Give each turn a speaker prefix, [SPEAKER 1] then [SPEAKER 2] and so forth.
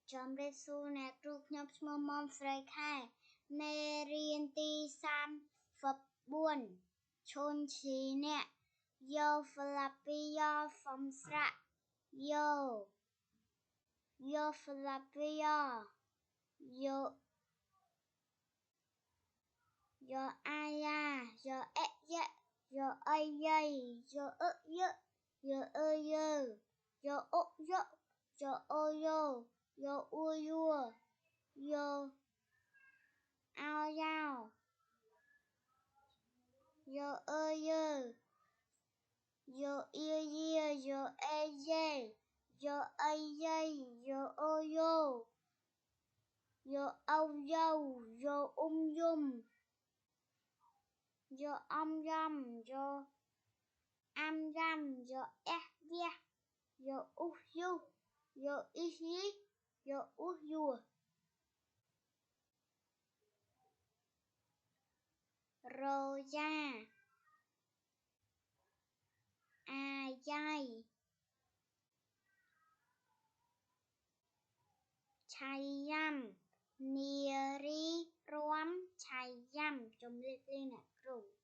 [SPEAKER 1] Chom rê su nè trục nhấp mơ mong phrai khai. Mê riêng ti sam phập buồn. Chôn chí nè. Yo phalapi yo phom sra. Yo. Yo phalapi yo. Yo. Yo aya. Yo ẹ yẹ. Yo ay yay. Yo ơ yơ. Yo ơ yơ. Yo ụ yọ. Yo ô yo. Yo u yua. Yo ao yao. Yo ơ yơ. Yo yêu yê. Yo ê yê. Yo ay yay. Yo ô yo. Yo âu dâu. Yo yum. Yo yum. Yo am yam. Yo ét yẹ. Yo yu. Yo yi. Yo yua. Rô ya. A yai. Chay yam. Nia ri ruam chay yam. Chom rê nè.